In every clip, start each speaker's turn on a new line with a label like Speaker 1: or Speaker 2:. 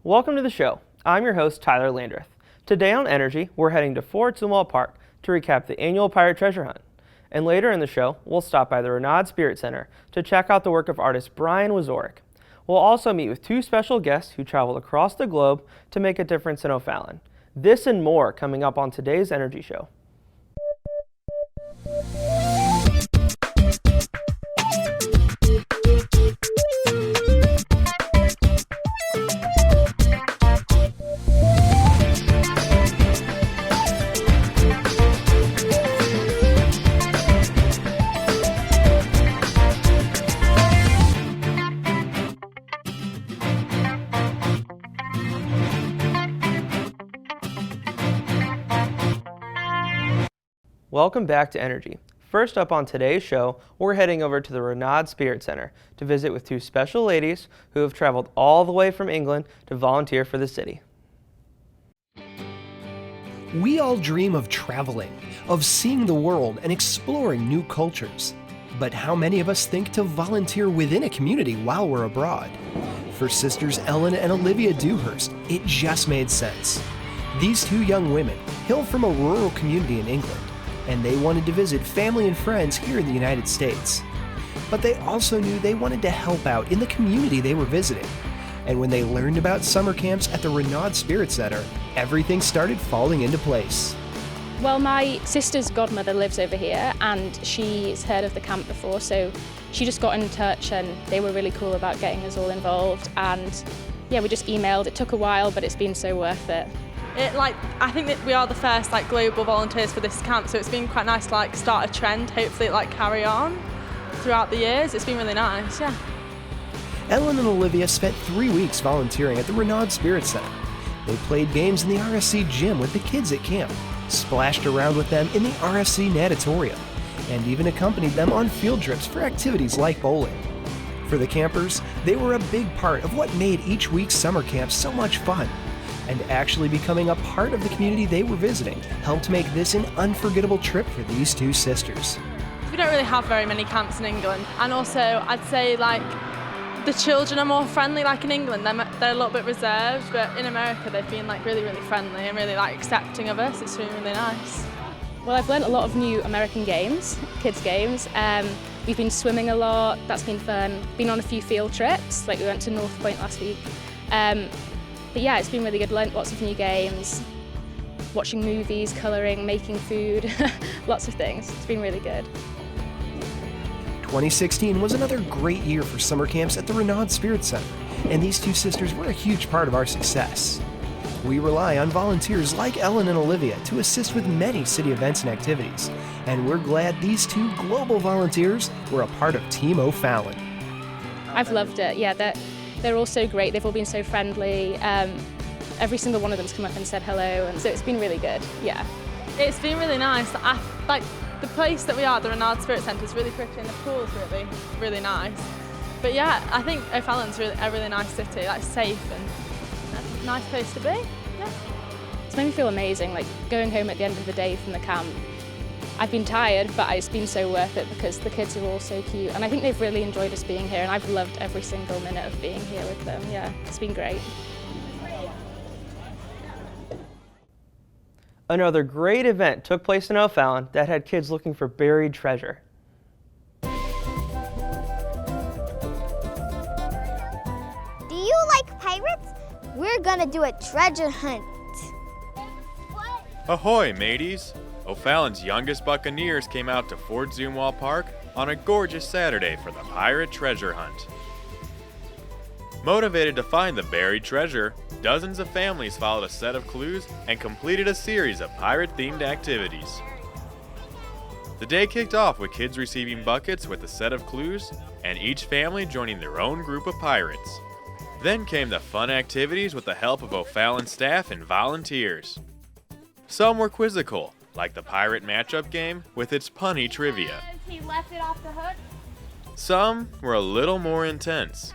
Speaker 1: Welcome to the show. I'm your host, Tyler Landreth. Today on Energy, we're heading to Fort Zumwalt Park to recap the annual Pirate Treasure Hunt. And later in the show, we'll stop by the Renaud Spirit Center to check out the work of artist Brian Wazorek. We'll also meet with two special guests who traveled across the globe to make a difference in O'Fallon. This and more coming up on today's Energy Show. Welcome back to Energy. First up on today's show, we're heading over to the Renaud Spirit Center to visit with two special ladies who have traveled all the way from England to volunteer for the city.
Speaker 2: We all dream of traveling, of seeing the world and exploring new cultures. But how many of us think to volunteer within a community while we're abroad? For sisters Ellen and Olivia Dewhurst, it just made sense. These two young women hail from a rural community in England, and they wanted to visit family and friends here in the United States. But they also knew they wanted to help out in the community they were visiting. And when they learned about summer camps at the Renaud Spirit Center, everything started falling into place.
Speaker 3: Well, my sister's godmother lives over here and she's heard of the camp before, so she just got in touch and they were really cool about getting us all involved. And yeah, we just emailed. It took a while, but it's been so worth it.
Speaker 4: I think that we are the first global volunteers for this camp, so it's been quite nice to start a trend. Hopefully it carry on throughout the years. It's been really nice, yeah.
Speaker 2: Ellen and Olivia spent 3 weeks volunteering at the Renaud Spirit Center. They played games in the RSC gym with the kids at camp, splashed around with them in the RSC natatorium, and even accompanied them on field trips for activities like bowling. For the campers, they were a big part of what made each week's summer camp so much fun. And actually becoming a part of the community they were visiting helped make this an unforgettable trip for these two sisters.
Speaker 4: We don't really have very many camps in England, and also I'd say the children are more friendly. In England they're a little bit reserved, but in America they've been really, really friendly and really accepting of us. It's really, really nice.
Speaker 3: Well, I've learned a lot of new American games, kids games. We've been swimming a lot, that's been fun. Been on a few field trips, we went to North Point last week. But yeah, it's been really good. Learned lots of new games, watching movies, colouring, making food, lots of things. It's been really good.
Speaker 2: 2016 was another great year for summer camps at the Renaud Spirit Center, and these two sisters were a huge part of our success. We rely on volunteers like Ellen and Olivia to assist with many city events and activities, and we're glad these two global volunteers were a part of Team O'Fallon.
Speaker 3: I've loved it, yeah. They're all so great. They've all been so friendly. Every single one of them's come up and said hello, and so it's been really good, yeah.
Speaker 4: It's been really nice. The place that we are, the Renaud Spirit Centre, is really pretty, and the pool's really, really nice. But yeah, I think O'Fallon's a really nice city, safe and a nice place to be, yeah.
Speaker 3: It's made me feel amazing, going home at the end of the day from the camp. I've been tired, but it's been so worth it because the kids are all so cute, and I think they've really enjoyed us being here, and I've loved every single minute of being here with them. Yeah, it's been great.
Speaker 1: Another great event took place in O'Fallon that had kids looking for buried treasure.
Speaker 5: Do you like pirates? We're gonna do a treasure hunt.
Speaker 6: Ahoy, mateys! O'Fallon's youngest buccaneers came out to Fort Zumwalt Park on a gorgeous Saturday for the Pirate Treasure Hunt. Motivated to find the buried treasure, dozens of families followed a set of clues and completed a series of pirate-themed activities. The day kicked off with kids receiving buckets with a set of clues and each family joining their own group of pirates. Then came the fun activities with the help of O'Fallon staff and volunteers. Some were quizzical, like the pirate matchup game with its punny trivia.
Speaker 4: He left it off the hook.
Speaker 6: Some were a little more intense.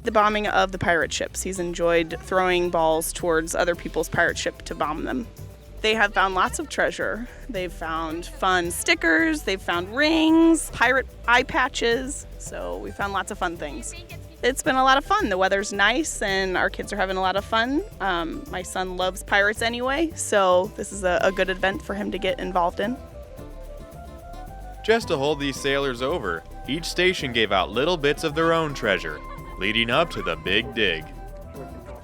Speaker 7: The bombing of the pirate ships. He's enjoyed throwing balls towards other people's pirate ship to bomb them. They have found lots of treasure. They've found fun stickers, they've found rings, pirate eye patches, so we found lots of fun things. It's been a lot of fun. The weather's nice and our kids are having a lot of fun. My son loves pirates anyway, so this is a good event for him to get involved in.
Speaker 6: Just to hold these sailors over, each station gave out little bits of their own treasure, leading up to the big dig.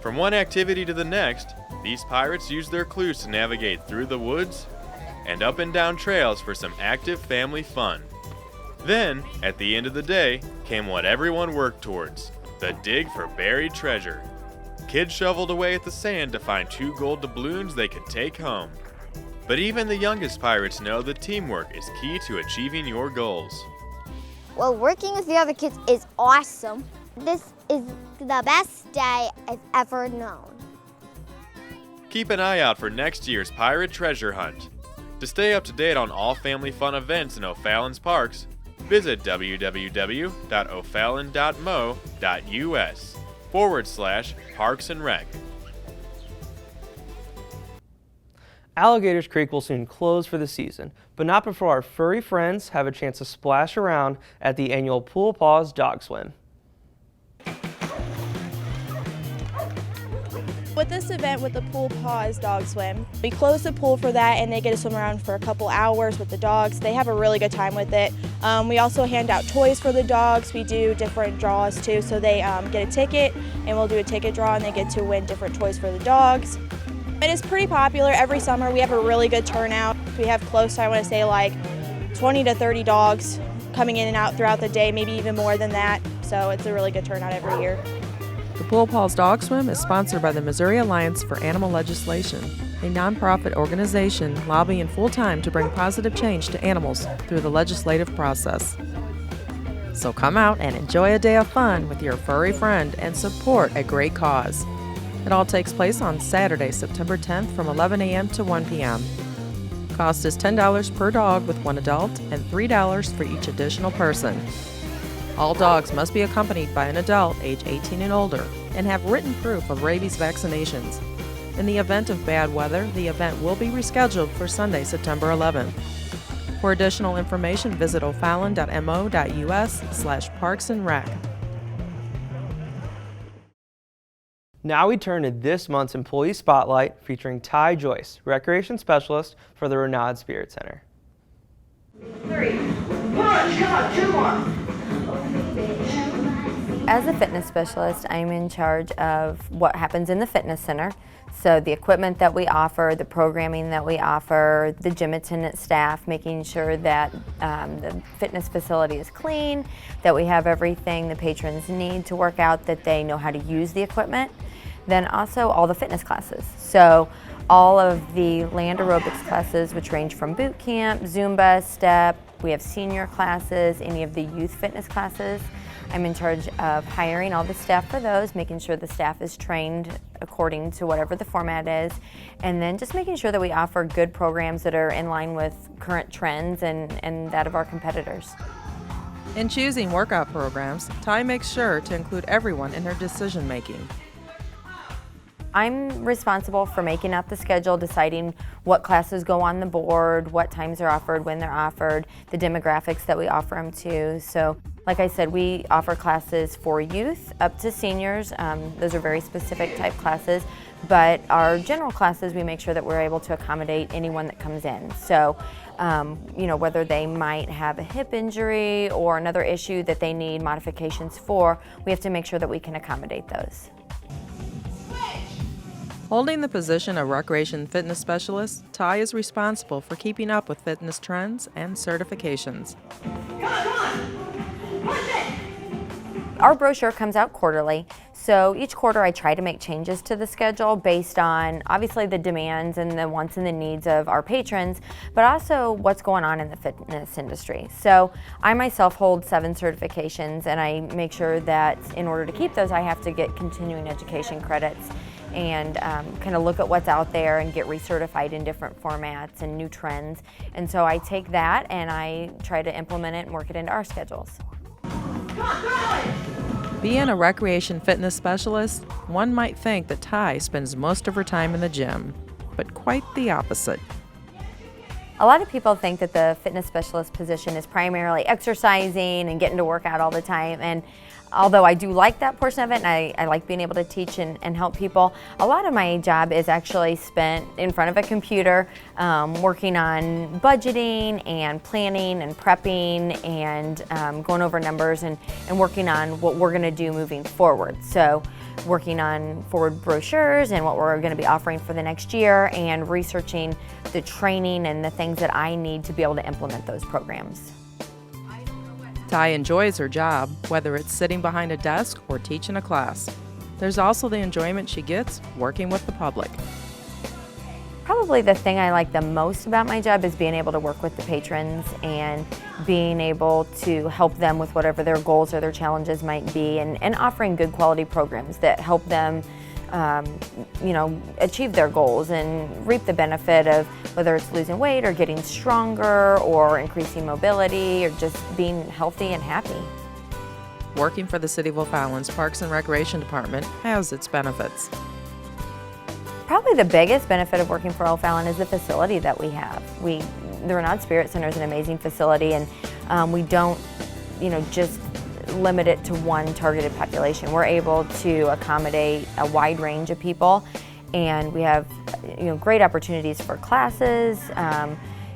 Speaker 6: From one activity to the next, these pirates used their clues to navigate through the woods and up and down trails for some active family fun. Then, at the end of the day, came what everyone worked towards, the dig for buried treasure. Kids shoveled away at the sand to find 2 gold doubloons they could take home. But even the youngest pirates know that teamwork is key to achieving your goals.
Speaker 5: Well, working with the other kids is awesome. This is the best day I've ever known.
Speaker 6: Keep an eye out for next year's Pirate Treasure Hunt. To stay up to date on all family fun events in O'Fallon's parks, visit www.o'fallon.mo.us/Parks and Rec.
Speaker 1: Alligators Creek will soon close for the season, but not before our furry friends have a chance to splash around at the annual Pool Paws Dog Swim.
Speaker 8: With this event with the Pool Paws Dog Swim, we close the pool for that and they get to swim around for a couple hours with the dogs. They have a really good time with it. We also hand out toys for the dogs. We do different draws too, so they get a ticket and we'll do a ticket draw and they get to win different toys for the dogs. It is pretty popular every summer. We have a really good turnout. We have close to, I want to say, like 20 to 30 dogs coming in and out throughout the day, maybe even more than that. So it's a really good turnout every year.
Speaker 9: The Pool Paws Dog Swim is sponsored by the Missouri Alliance for Animal Legislation, a nonprofit organization lobbying full-time to bring positive change to animals through the legislative process. So come out and enjoy a day of fun with your furry friend and support a great cause. It all takes place on Saturday, September 10th from 11 a.m. to 1 p.m. Cost is $10 per dog with one adult and $3 for each additional person. All dogs must be accompanied by an adult age 18 and older and have written proof of rabies vaccinations. In the event of bad weather, the event will be rescheduled for Sunday, September 11th. For additional information, visit o'fallon.mo.us/Parks and Rec.
Speaker 1: Now we turn to this month's Employee Spotlight featuring Ty Joyce, Recreation Specialist for the Renaud Spirit Center.
Speaker 10: 3, punch, cut, 2, 1.
Speaker 11: As a fitness specialist, I'm in charge of what happens in the fitness center. So the equipment that we offer, the programming that we offer, the gym attendant staff, making sure that the fitness facility is clean, that we have everything the patrons need to work out, that they know how to use the equipment. Then also all the fitness classes. So all of the land aerobics classes, which range from boot camp, Zumba, step, we have senior classes, any of the youth fitness classes. I'm in charge of hiring all the staff for those, making sure the staff is trained according to whatever the format is, and then just making sure that we offer good programs that are in line with current trends and that of our competitors.
Speaker 9: In choosing workout programs, Ty makes sure to include everyone in her decision making.
Speaker 11: I'm responsible for making out the schedule, deciding what classes go on the board, what times are offered, when they're offered, the demographics that we offer them to. So, like I said, we offer classes for youth up to seniors. Those are very specific type classes, but our general classes, we make sure that we're able to accommodate anyone that comes in. So, whether they might have a hip injury or another issue that they need modifications for, we have to make sure that we can accommodate those.
Speaker 9: Holding the position of Recreation Fitness Specialist, Ty is responsible for keeping up with fitness trends and certifications.
Speaker 11: Our brochure comes out quarterly, so each quarter I try to make changes to the schedule based on obviously the demands and the wants and the needs of our patrons, but also what's going on in the fitness industry. So I myself hold 7 certifications, and I make sure that in order to keep those I have to get continuing education credits and kind of look at what's out there and get recertified in different formats and new trends. And so I take that and I try to implement it and work it into our schedules.
Speaker 9: Being a recreation fitness specialist, one might think that Ty spends most of her time in the gym, but quite the opposite.
Speaker 11: A lot of people think that the fitness specialist position is primarily exercising and getting to work out all the time, and although I do like that portion of it, and I like being able to teach and help people, a lot of my job is actually spent in front of a computer working on budgeting and planning and prepping and going over numbers and working on what we're going to do moving forward. So working on forward brochures and what we're going to be offering for the next year, and researching the training and the things that I need to be able to implement those programs.
Speaker 9: Ty enjoys her job, whether it's sitting behind a desk or teaching a class. There's also the enjoyment she gets working with the public.
Speaker 11: Probably the thing I like the most about my job is being able to work with the patrons and being able to help them with whatever their goals or their challenges might be, and offering good quality programs that help them achieve their goals and reap the benefit of whether it's losing weight or getting stronger or increasing mobility or just being healthy and happy.
Speaker 9: Working for the City of O'Fallon's Parks and Recreation Department has its benefits.
Speaker 11: Probably the biggest benefit of working for O'Fallon is the facility that we have. The Renaud Spirit Center is an amazing facility, and we don't, just limit it to one targeted population. We're able to accommodate a wide range of people, and we have, great opportunities for classes,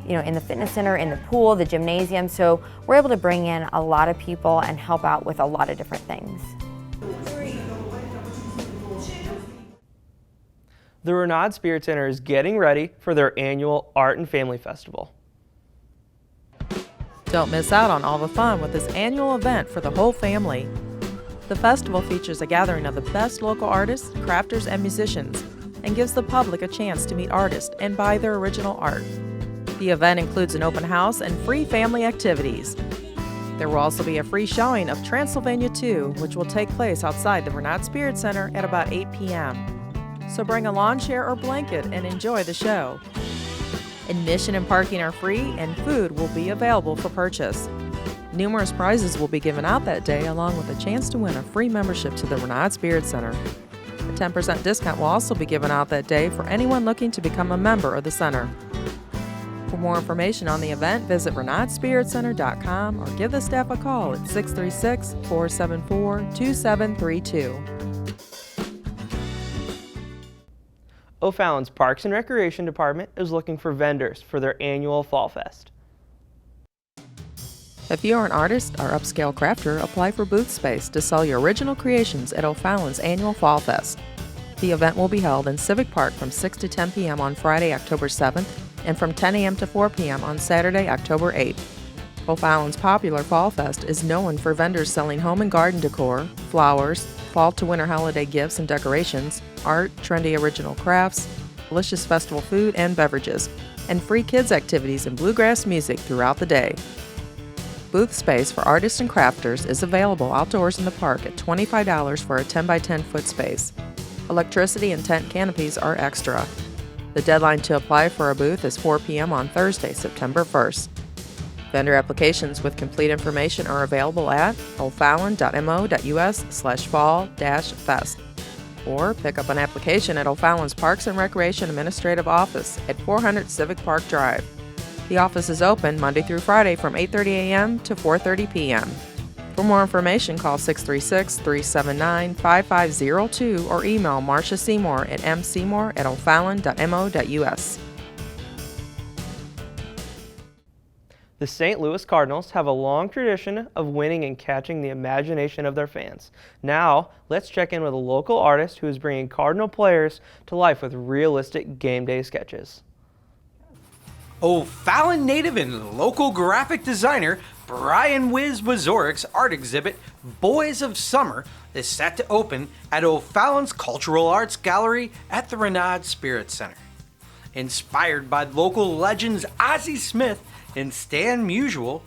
Speaker 11: in the fitness center, in the pool, the gymnasium. So we're able to bring in a lot of people and help out with a lot of different things.
Speaker 1: The Renaud Spirit Center is getting ready for their annual Art and Family Festival.
Speaker 9: Don't miss out on all the fun with this annual event for the whole family. The festival features a gathering of the best local artists, crafters, and musicians, and gives the public a chance to meet artists and buy their original art. The event includes an open house and free family activities. There will also be a free showing of Transylvania 2, which will take place outside the Renaud Spirit Center at about 8 p.m. So bring a lawn chair or blanket and enjoy the show. Admission and parking are free, and food will be available for purchase. Numerous prizes will be given out that day, along with a chance to win a free membership to the Renaud Spirit Center. A 10% discount will also be given out that day for anyone looking to become a member of the center. For more information on the event, visit RenaudSpiritCenter.com or give the staff a call at 636-474-2732.
Speaker 1: O'Fallon's Parks and Recreation Department is looking for vendors for their annual Fall Fest.
Speaker 9: If you are an artist or upscale crafter, apply for booth space to sell your original creations at O'Fallon's annual Fall Fest. The event will be held in Civic Park from 6 to 10 p.m. on Friday, October 7th, and from 10 a.m. to 4 p.m. on Saturday, October 8th. O'Fallon's popular Fall Fest is known for vendors selling home and garden decor, flowers, fall to winter holiday gifts and decorations, art, trendy original crafts, delicious festival food and beverages, and free kids activities and bluegrass music throughout the day. Booth space for artists and crafters is available outdoors in the park at $25 for a 10 by 10 foot space. Electricity and tent canopies are extra. The deadline to apply for a booth is 4 p.m. on Thursday, September 1st. Vendor applications with complete information are available at o'fallon.mo.us/fall-fest, or pick up an application at O'Fallon's Parks and Recreation Administrative Office at 400 Civic Park Drive. The office is open Monday through Friday from 8:30 a.m. to 4:30 p.m. For more information, call 636-379-5502 or email Marcia Seymour at mseymour@o'fallon.mo.us.
Speaker 1: The St. Louis Cardinals have a long tradition of winning and catching the imagination of their fans. Now, let's check in with a local artist who is bringing Cardinal players to life with realistic game day sketches.
Speaker 12: O'Fallon native and local graphic designer Brian Wiz Wazorik's art exhibit, Boys of Summer, is set to open at O'Fallon's Cultural Arts Gallery at the Renaud Spirit Center. Inspired by local legends Ozzie Smith and Stan Musial,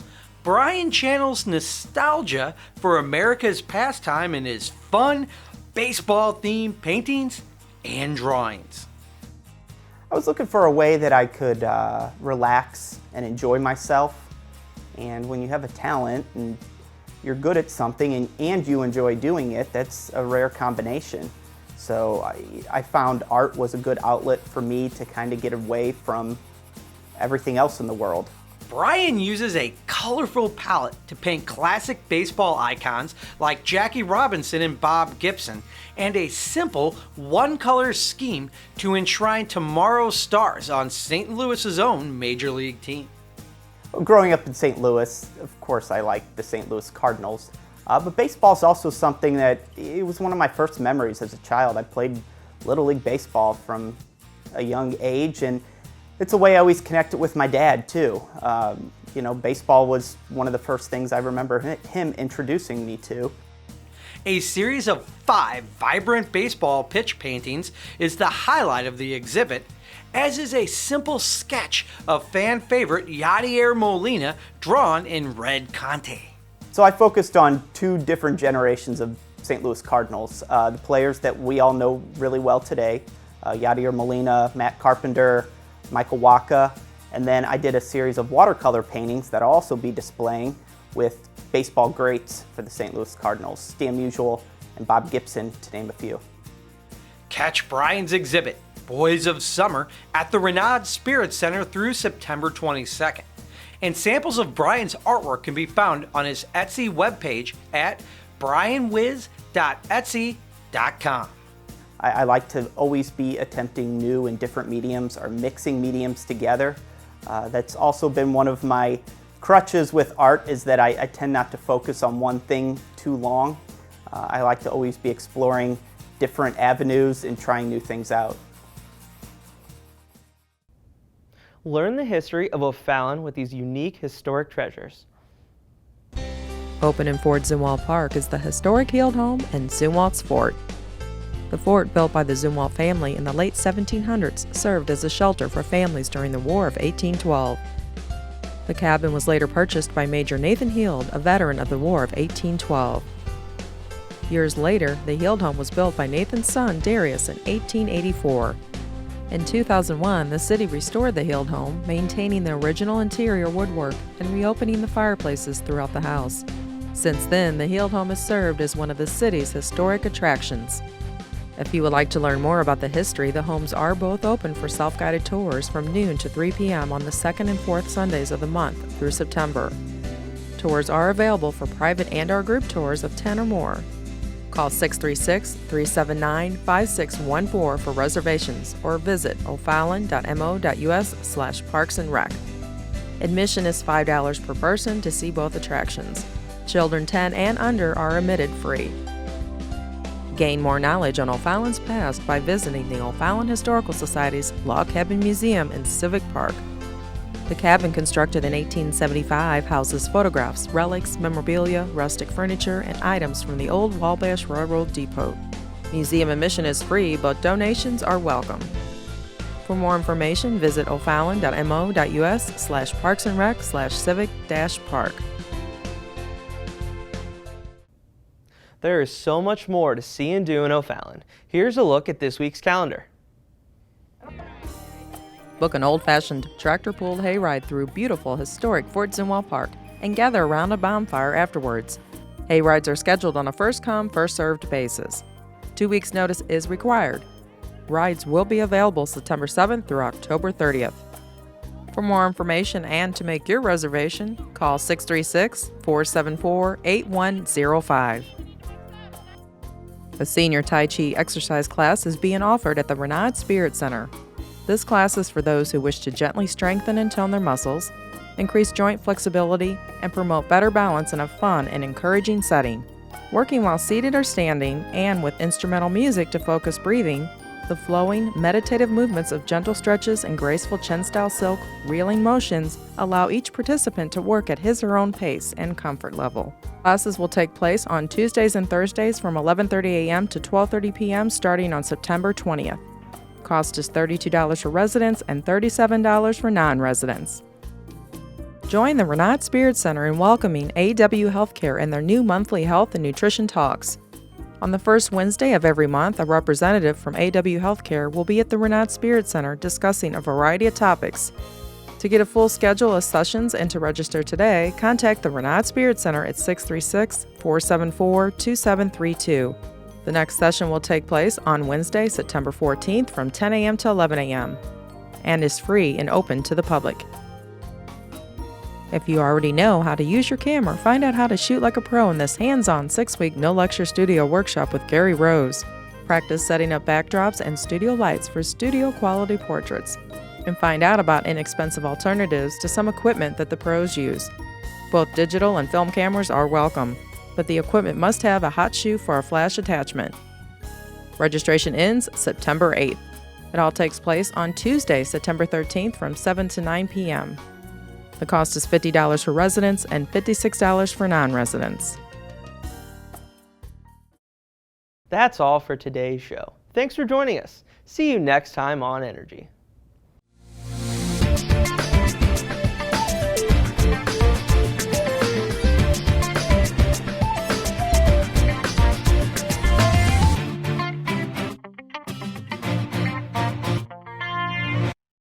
Speaker 12: Brian channels nostalgia for America's pastime in his fun, baseball-themed paintings and drawings.
Speaker 13: I was looking for a way that I could relax and enjoy myself. And when you have a talent and you're good at something and you enjoy doing it, that's a rare combination. So I found art was a good outlet for me to kind of get away from everything else in the world.
Speaker 12: Brian uses a colorful palette to paint classic baseball icons like Jackie Robinson and Bob Gibson, and a simple one-color scheme to enshrine tomorrow's stars on St. Louis's own Major League team.
Speaker 13: Growing up in St. Louis, of course I like the St. Louis Cardinals, but baseball is also something that, it was one of my first memories as a child. I played Little League Baseball from a young age, and it's a way I always connected with my dad too. You know, baseball was one of the first things I remember him introducing me to.
Speaker 12: A series of 5 vibrant baseball pitch paintings is the highlight of the exhibit, as is a simple sketch of fan favorite Yadier Molina drawn in red Conte.
Speaker 13: So I focused on 2 different generations of St. Louis Cardinals, the players that we all know really well today, Yadier Molina, Matt Carpenter, Michael Wacha, and then I did a series of watercolor paintings that I'll also be displaying with baseball greats for the St. Louis Cardinals, Stan Musial and Bob Gibson, to name a few.
Speaker 12: Catch Brian's exhibit, Boys of Summer, at the Renaud Spirit Center through September 22nd. And samples of Brian's artwork can be found on his Etsy webpage at brianwiz.etsy.com.
Speaker 13: I like to always be attempting new and different mediums or mixing mediums together. That's also been one of my crutches with art, is that I tend not to focus on one thing too long. I like to always be exploring different avenues and trying new things out.
Speaker 1: Learn the history of O'Fallon with these unique historic treasures.
Speaker 9: Open in Fort Zumwalt Park is the historic Heald Home and Zumwalt's Fort. The fort, built by the Zumwalt family in the late 1700s, served as a shelter for families during the War of 1812. The cabin was later purchased by Major Nathan Heald, a veteran of the War of 1812. Years later, the Heald Home was built by Nathan's son, Darius, in 1884. In 2001, the city restored the Heald Home, maintaining the original interior woodwork and reopening the fireplaces throughout the house. Since then, the Heald Home has served as one of the city's historic attractions. If you would like to learn more about the history, the homes are both open for self-guided tours from noon to 3 p.m. on the 2nd and 4th Sundays of the month through September. Tours are available for private and/or group tours of 10 or more. Call 636-379-5614 for reservations or visit o'fallon.mo.us/parksandrec. Admission is $5 per person to see both attractions. Children 10 and under are admitted free. Gain more knowledge on O'Fallon's past by visiting the O'Fallon Historical Society's Log Cabin Museum in Civic Park. The cabin, constructed in 1875, houses photographs, relics, memorabilia, rustic furniture, and items from the old Wabash Railroad Depot. Museum admission is free, but donations are welcome. For more information, visit o'fallon.mos/parksandrec/civic-park.
Speaker 1: There is so much more to see and do in O'Fallon. Here's a look at this week's calendar.
Speaker 9: Book an old-fashioned tractor-pulled hayride through beautiful historic Fort Zumwalt Park and gather around a bonfire afterwards. Hayrides are scheduled on a first-come, first-served basis. 2 weeks' notice is required. Rides will be available September 7th through October 30th. For more information and to make your reservation, call 636-474-8105. A senior Tai Chi exercise class is being offered at the Renaud Spirit Center. This class is for those who wish to gently strengthen and tone their muscles, increase joint flexibility, and promote better balance in a fun and encouraging setting. Working while seated or standing, and with instrumental music to focus breathing, the flowing, meditative movements of gentle stretches and graceful chin-style silk, reeling motions allow each participant to work at his or her own pace and comfort level. Classes will take place on Tuesdays and Thursdays from 11:30 a.m. to 12:30 p.m. starting on September 20th. Cost is $32 for residents and $37 for non-residents. Join the Renaud Spirit Center in welcoming AW Healthcare and their new monthly health and nutrition talks. On the first Wednesday of every month, a representative from AW Healthcare will be at the Renaud Spirit Center discussing a variety of topics. To get a full schedule of sessions and to register today, contact the Renaud Spirit Center at 636-474-2732. The next session will take place on Wednesday, September 14th from 10 a.m. to 11 a.m. and is free and open to the public. If you already know how to use your camera, find out how to shoot like a pro in this hands-on 6-week no-lecture studio workshop with Gary Rose. Practice setting up backdrops and studio lights for studio-quality portraits. And find out about inexpensive alternatives to some equipment that the pros use. Both digital and film cameras are welcome, but the equipment must have a hot shoe for a flash attachment. Registration ends September 8th. It all takes place on Tuesday, September 13th from 7 to 9 p.m. The cost is $50 for residents and $56 for non-residents.
Speaker 1: That's all for today's show. Thanks for joining us. See you next time on Energy.